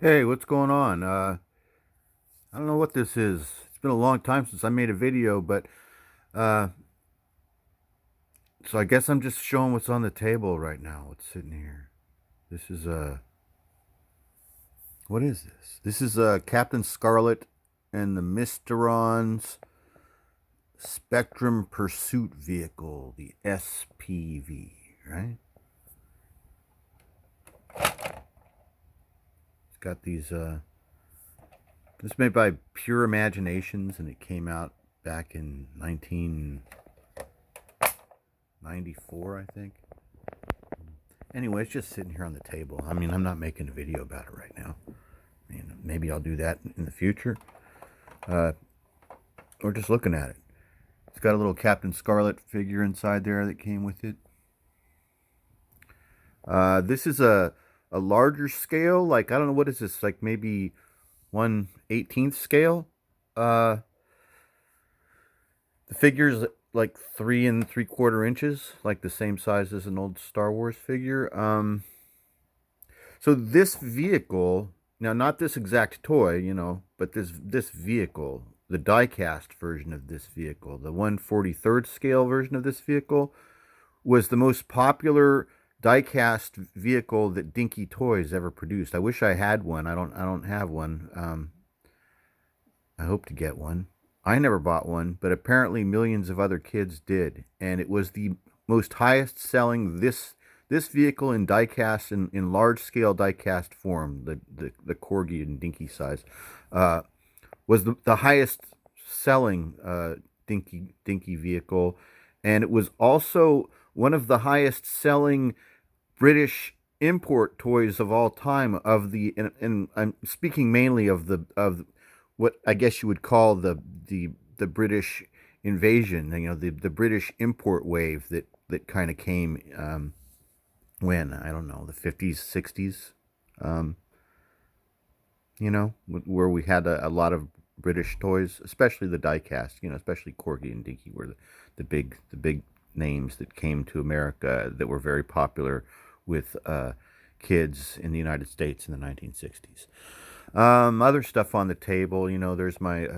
Hey, what's going on? I don't know what this is. It's been a long time since I made a video, but uh, so I guess I'm just showing what's on the table right now. What's sitting here? This is what is this? This is Captain Scarlet and the Mysterons Spectrum Pursuit Vehicle, the SPV, right? It's got these. This is made by Pure Imaginations, and it came out back in 1994, I think. Anyway, it's just sitting here on the table. I mean, I'm not making a video about it right now. I mean, maybe I'll do that in the future. Uh, or just looking at it. It's got a little Captain Scarlet figure inside there that came with it. This is a larger scale. Like, I don't know, what is this? Like maybe 1/18th scale. Uh, the figure's like 3 3/4 inches, like the same size as an old Star Wars figure. So this vehicle, now not this exact toy, but this vehicle, the die-cast version of this vehicle, the 1/43rd scale version of this vehicle, was the most popular die-cast vehicle that Dinky Toys ever produced. I wish I had one. I don't have one. I hope to get one. I never bought one, but apparently millions of other kids did, and it was the most highest selling this vehicle in diecast, in large scale diecast form, the Corgi and Dinky size, uh, was the highest selling Dinky vehicle, and it was also one of the highest selling British import toys of all time. And I'm speaking mainly of what I guess you would call the British invasion. The British import wave that kind of came. When, I don't know, the 50s, 60s, um, where we had a lot of British toys, especially the diecast, especially Corgi and Dinky were the big names that came to America that were very popular with kids in the United States in the 1960s. Other stuff on the table, there's my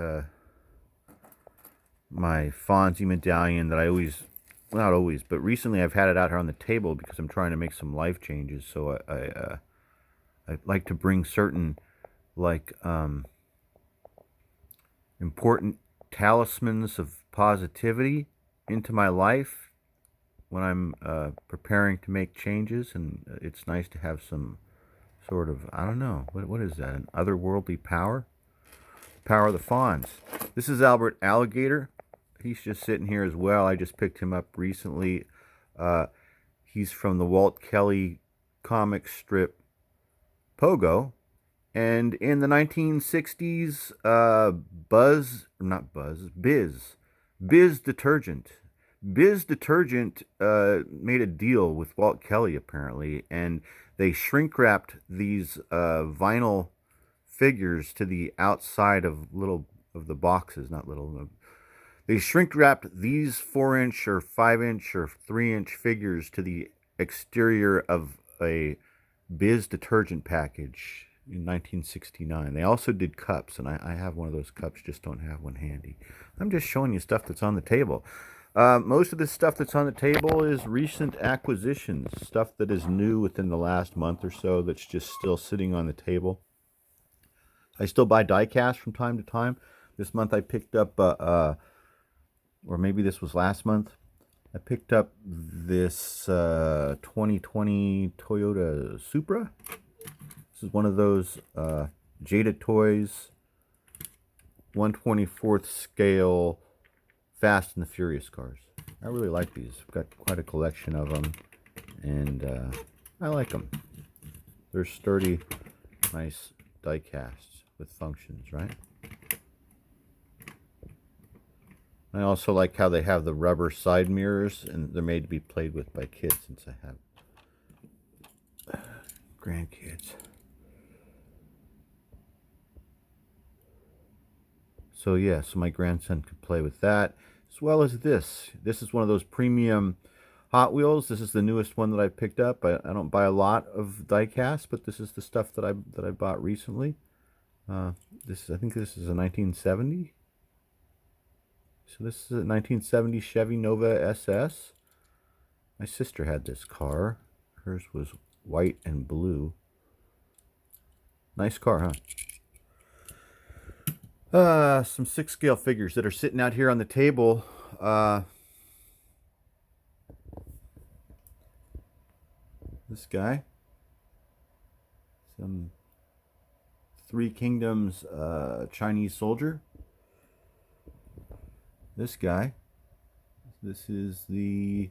Fonzie medallion that I always, well, not always, but recently I've had it out here on the table because I'm trying to make some life changes. So I like to bring certain, like, important talismans of positivity into my life when I'm preparing to make changes, and it's nice to have some sort of, I don't know, what is that? An otherworldly power? Power of the Fonz. This is Albert Alligator. He's just sitting here as well. I just picked him up recently. Uh, he's from the Walt Kelly comic strip Pogo. And in the 1960s, Biz Detergent. Biz Detergent made a deal with Walt Kelly, apparently, and they shrink wrapped these vinyl figures to the outside of the boxes, not little. They shrink wrapped these 4 inch or 5 inch or 3 inch figures to the exterior of a Biz detergent package in 1969. They also did cups, and I have one of those cups, just don't have one handy. I'm just showing you stuff that's on the table. Most of the stuff that's on the table is recent acquisitions, stuff that is new within the last month or so that's just still sitting on the table. I still buy diecast from time to time. This month I picked up, or maybe this was last month, I picked up this 2020 Toyota Supra. This is one of those Jada Toys 1/24th scale Fast and the Furious cars. I really like these. I've got quite a collection of them, and I like them. They're sturdy, nice die casts with functions, right? I also like how they have the rubber side mirrors, and they're made to be played with by kids, since I have grandkids. So yeah, so my grandson could play with that, as well as this. This is one of those premium Hot Wheels. This is the newest one that I picked up. I don't buy a lot of diecast, but this is the stuff that I bought recently. I think this is a 1970. So this is a 1970 Chevy Nova SS. My sister had this car. Hers was white and blue. Nice car, huh? Some 6-scale figures that are sitting out here on the table. This guy. Some Three Kingdoms Chinese soldier. This guy. This is the...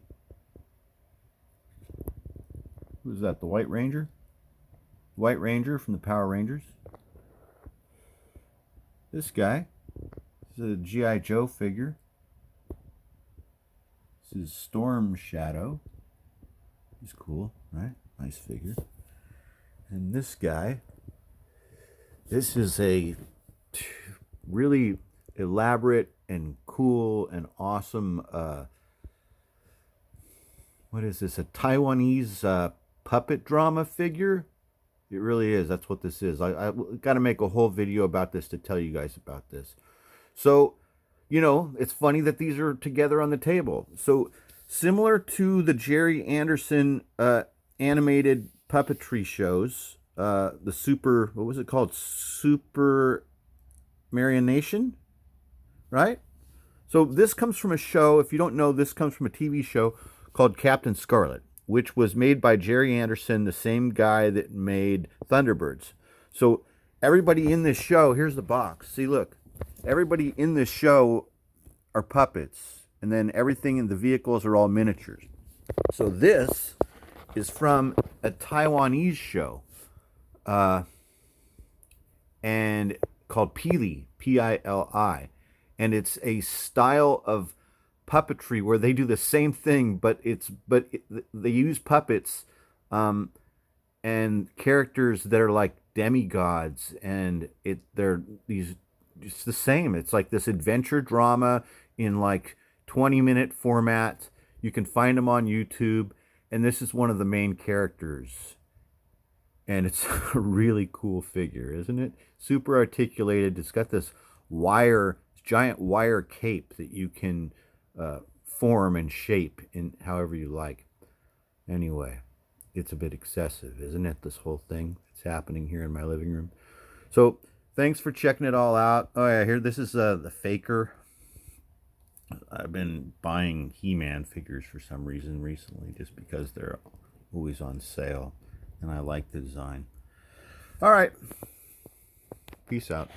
Who's that? The White Ranger? White Ranger from the Power Rangers. This guy. This is a G.I. Joe figure. This is Storm Shadow. He's cool, right? Nice figure. And this guy. This is a really elaborate and cool and awesome, what is this? A Taiwanese puppet drama figure? It really is. That's what this is. I got to make a whole video about this to tell you guys about this. So, you know, it's funny that these are together on the table. So, similar to the Gerry Anderson animated puppetry shows, the Super, what was it called? Super Marionation, right? So this comes from a show, if you don't know, this comes from a TV show called Captain Scarlet, which was made by Gerry Anderson, the same guy that made Thunderbirds. So everybody in this show, here's the box. See, look, everybody in this show are puppets, and then everything in the vehicles are all miniatures. So this is from a Taiwanese show, and called Pili, P-I-L-I, and it's a style of puppetry where they do the same thing, but they use puppets and characters that are like demigods, and they're these, it's the same. It's like this adventure drama in like 20-minute format. You can find them on YouTube, and this is one of the main characters. And it's a really cool figure, isn't it? Super articulated. It's got this giant wire cape that you can form and shape in however you like. Anyway, it's a bit excessive, isn't it? This whole thing that's happening here in my living room. So thanks for checking it all out. Oh yeah, here, this is the Faker. I've been buying He-Man figures for some reason recently, just because they're always on sale, and I like the design. All right, peace out.